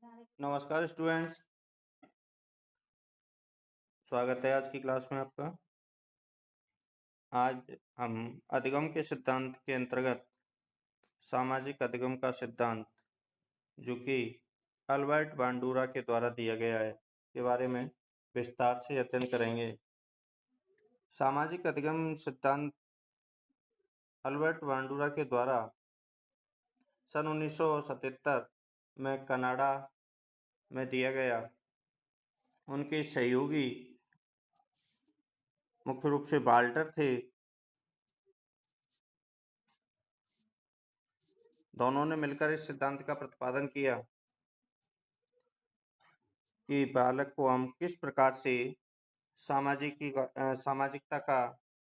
नमस्कार स्टूडेंट्स, स्वागत है आज की क्लास में आपका। आज हम अधिगम के सिद्धांत के अंतर्गत सामाजिक अधिगम का सिद्धांत, जो कि अल्बर्ट बांडुरा के द्वारा दिया गया है, के बारे में विस्तार से अध्ययन करेंगे। सामाजिक अधिगम सिद्धांत अल्बर्ट बांडुरा के द्वारा सन 1977 में कनाडा में दिया गया। उनके सहयोगी मुख्य रूप से वाल्टर थे। दोनों ने मिलकर इस सिद्धांत का प्रतिपादन किया कि बालक को हम किस प्रकार से सामाजिकता का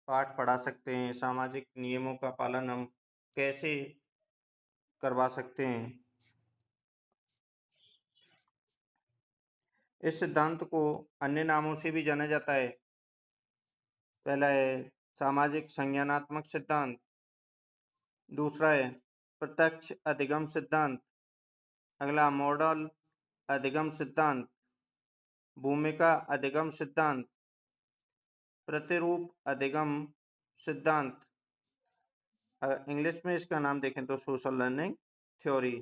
पाठ पढ़ा सकते हैं, सामाजिक नियमों का पालन हम कैसे करवा सकते हैं। इस सिद्धांत को अन्य नामों से भी जाना जाता है। पहला है सामाजिक संज्ञानात्मक सिद्धांत, दूसरा है प्रत्यक्ष अधिगम सिद्धांत, अगला मॉडल अधिगम सिद्धांत, भूमिका अधिगम सिद्धांत, प्रतिरूप अधिगम सिद्धांत, इंग्लिश में इसका नाम देखें तो सोशल लर्निंग थ्योरी।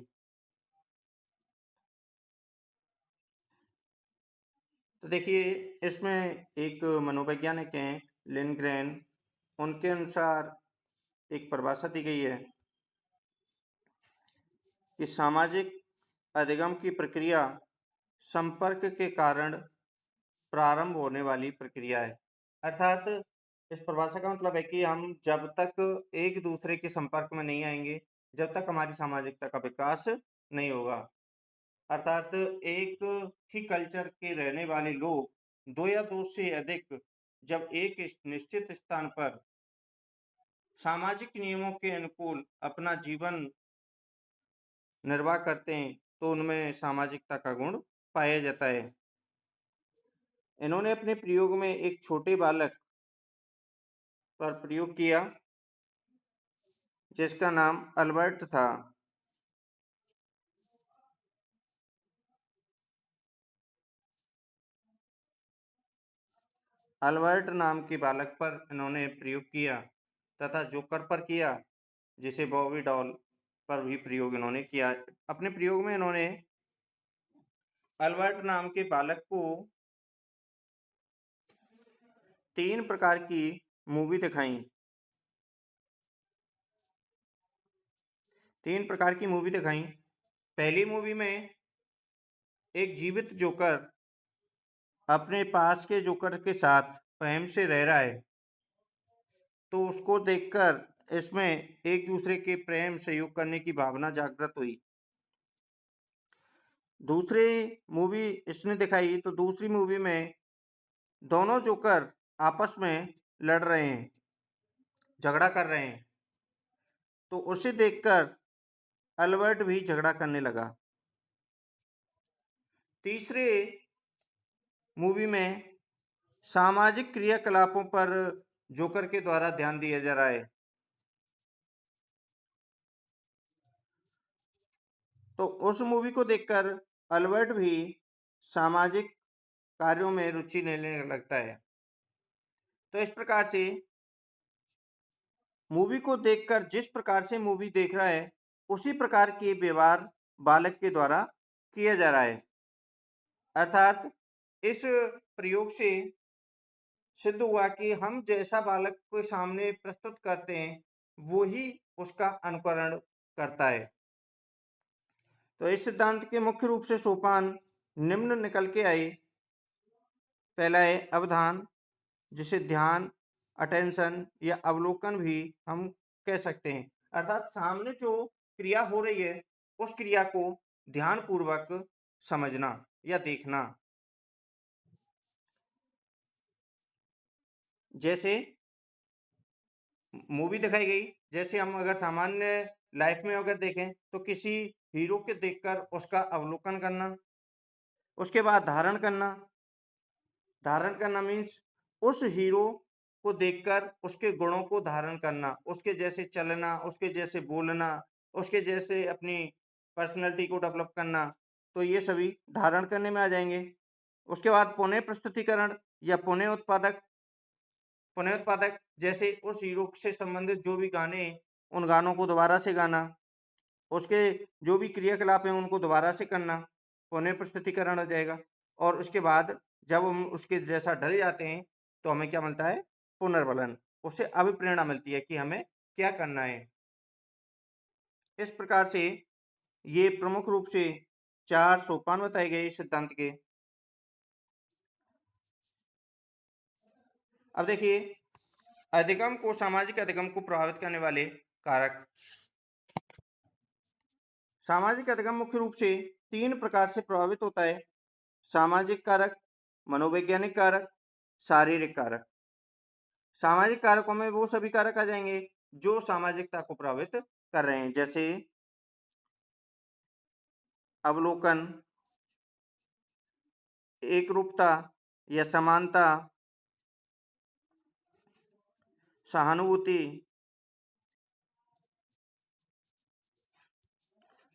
तो देखिए, इसमें एक मनोवैज्ञानिक हैं लिंडग्रेन, उनके अनुसार एक परिभाषा दी गई है कि सामाजिक अधिगम की प्रक्रिया संपर्क के कारण प्रारंभ होने वाली प्रक्रिया है। अर्थात इस परिभाषा का मतलब है कि हम जब तक एक दूसरे के संपर्क में नहीं आएंगे, जब तक हमारी सामाजिकता का विकास नहीं होगा। अर्थात एक ही कल्चर के रहने वाले लोग दो या दो से अधिक जब एक निश्चित स्थान पर सामाजिक नियमों के अनुकूल अपना जीवन निर्वाह करते हैं तो उनमें सामाजिकता का गुण पाया जाता है। इन्होंने अपने प्रयोग में एक छोटे बालक पर प्रयोग किया जिसका नाम अल्बर्ट था। अल्बर्ट नाम के बालक पर इन्होंने प्रयोग किया तथा जोकर पर किया, जिसे बॉबी डॉल पर भी प्रयोग इन्होंने किया। अपने प्रयोग में इन्होंने अल्बर्ट नाम के बालक को 3 प्रकार की मूवी दिखाई। 3 प्रकार की मूवी दिखाई। पहली मूवी में एक जीवित जोकर अपने पास के जोकर के साथ प्रेम से रह रहा है, तो उसको देखकर इसमें एक दूसरे के प्रेम सहयोग करने की भावना जागृत हुई। दूसरी मूवी इसने दिखाई तो दूसरी मूवी में दोनों जोकर आपस में लड़ रहे हैं, झगड़ा कर रहे हैं, तो उसे देखकर अल्बर्ट भी झगड़ा करने लगा। तीसरे मूवी में सामाजिक क्रियाकलापों पर जोकर के द्वारा ध्यान दिया जा रहा है, तो उस मूवी को देखकर अल्बर्ट भी सामाजिक कार्यों में रुचि लेने लगता है। तो इस प्रकार से मूवी को देखकर जिस प्रकार से मूवी देख रहा है उसी प्रकार के व्यवहार बालक के द्वारा किया जा रहा है। अर्थात इस प्रयोग से सिद्ध हुआ कि हम जैसा बालक के सामने प्रस्तुत करते हैं वो ही उसका अनुकरण करता है। तो इस सिद्धांत के मुख्य रूप से सोपान निम्न निकल के आए। पहला है अवधान, जिसे ध्यान, अटेंशन या अवलोकन भी हम कह सकते हैं। अर्थात सामने जो क्रिया हो रही है उस क्रिया को ध्यानपूर्वक समझना या देखना। जैसे मूवी दिखाई गई, जैसे हम अगर सामान्य लाइफ में अगर देखें तो किसी हीरो के देखकर उसका अवलोकन करना, उसके बाद धारण करना। धारण करना मीन्स उस हीरो को देखकर उसके गुणों को धारण करना, उसके जैसे चलना, उसके जैसे बोलना, उसके जैसे अपनी पर्सनैलिटी को डेवलप करना। तो ये सभी धारण करने में आ जाएंगे। उसके बाद पुनः प्रस्तुतिकरण या पुनः उत्पादक जैसे उस हीरो से संबंधित जो भी गाने हैं, उन गानों को दोबारा से गाना, उसके जो भी क्रियाकलाप हैं उनको दोबारा से करना, पुनः प्रस्तुतिकरण हो जाएगा। और उसके बाद जब हम उसके जैसा ढल जाते हैं तो हमें क्या मिलता है? पुनर्बलन। उससे अभिप्रेरणा मिलती है कि हमें क्या करना है। इस प्रकार से ये प्रमुख रूप से 4 सोपान बताए गए इस सिद्धांत के। अब देखिए, अधिगम को सामाजिक अधिगम को प्रभावित करने वाले कारक। सामाजिक अधिगम मुख्य रूप से 3 प्रकार से प्रभावित होता है: सामाजिक कारक, मनोवैज्ञानिक कारक, शारीरिक कारक। सामाजिक कारकों में वो सभी कारक आ जाएंगे जो सामाजिकता को प्रभावित कर रहे हैं, जैसे अवलोकन, एकरूपता या समानता, सहानुभूति,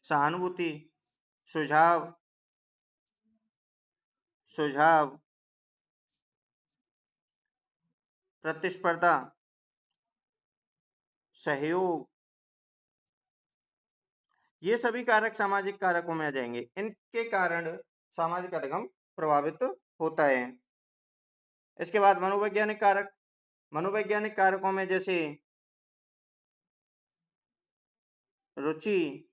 सहानुभूति, सुझाव, सुझाव, प्रतिस्पर्धा, सहयोग, ये सभी कारक सामाजिक कारकों में आ जाएंगे। इनके कारण सामाजिक अधिगम प्रभावित होता है। इसके बाद मनोवैज्ञानिक कारक। मनोवैज्ञानिक कारकों में जैसे रुचि,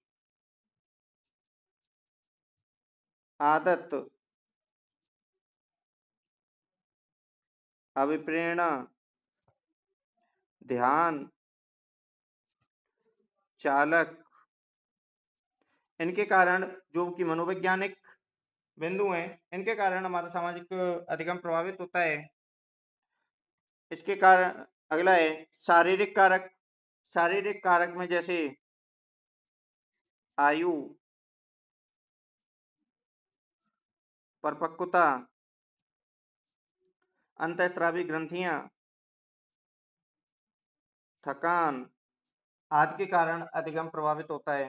आदत, अभिप्रेरणा, ध्यान, चालक, इनके कारण जो कि मनोवैज्ञानिक बिंदु हैं, इनके कारण हमारा सामाजिक अधिगम प्रभावित होता है। इसके कारण अगला है शारीरिक कारक। शारीरिक कारक में जैसे आयु, परिपक्वता, अंतःस्रावी ग्रंथियां, थकान आदि के कारण अधिगम प्रभावित होता है।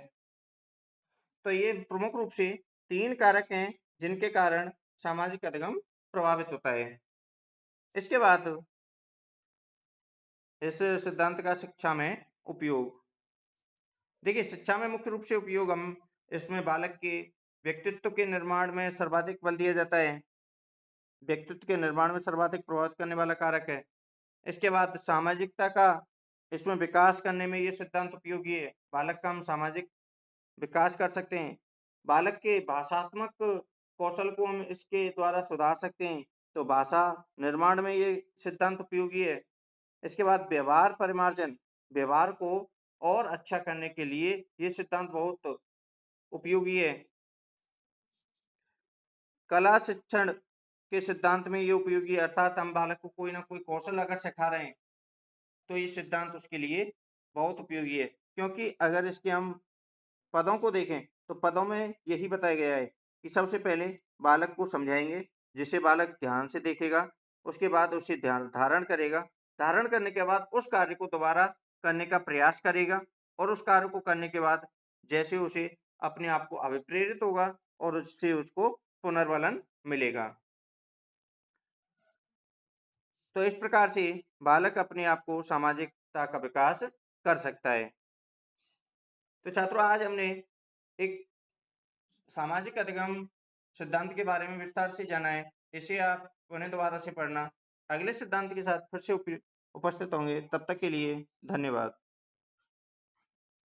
तो ये प्रमुख रूप से 3 कारक हैं जिनके कारण सामाजिक अधिगम प्रभावित होता है। इसके बाद इस सिद्धांत का शिक्षा में उपयोग। देखिए, शिक्षा में मुख्य रूप से उपयोग हम इसमें बालक के व्यक्तित्व के निर्माण में सर्वाधिक बल दिया जाता है। व्यक्तित्व के निर्माण में सर्वाधिक प्रभावित करने वाला कारक है। इसके बाद सामाजिकता का इसमें विकास करने में ये सिद्धांत उपयोगी है। बालक का हम सामाजिक विकास कर सकते हैं। बालक के भाषात्मक कौशल को हम इसके द्वारा सुधार सकते हैं, तो भाषा निर्माण में ये सिद्धांत उपयोगी है। इसके बाद व्यवहार परिमार्जन, व्यवहार को और अच्छा करने के लिए ये सिद्धांत बहुत उपयोगी है। कला शिक्षण के सिद्धांत में ये उपयोगी है, अर्थात हम बालक को कोई ना कोई कौशल अगर सिखा रहे हैं तो ये सिद्धांत उसके लिए बहुत उपयोगी है। क्योंकि अगर इसके हम पदों को देखें तो पदों में यही बताया गया है कि सबसे पहले बालक को समझाएंगे, जिसे बालक ध्यान से देखेगा, उसके बाद उसे ध्यान धारण करेगा, धारण करने के बाद उस कार्य को दोबारा करने का प्रयास करेगा और उस कार्य को करने के बाद जैसे उसे अपने आप को अभिप्रेरित होगा और उससे उसको पुनर्बलन मिलेगा। तो इस प्रकार से बालक अपने आप को सामाजिकता का विकास कर सकता है। तो छात्रों, आज हमने एक सामाजिक अधिगम सिद्धांत के बारे में विस्तार से जाना है। इसे आप पुनः दोबारा से पढ़ना। अगले सिद्धांत के साथ फिर से उपस्थित होंगे। तब तक के लिए धन्यवाद।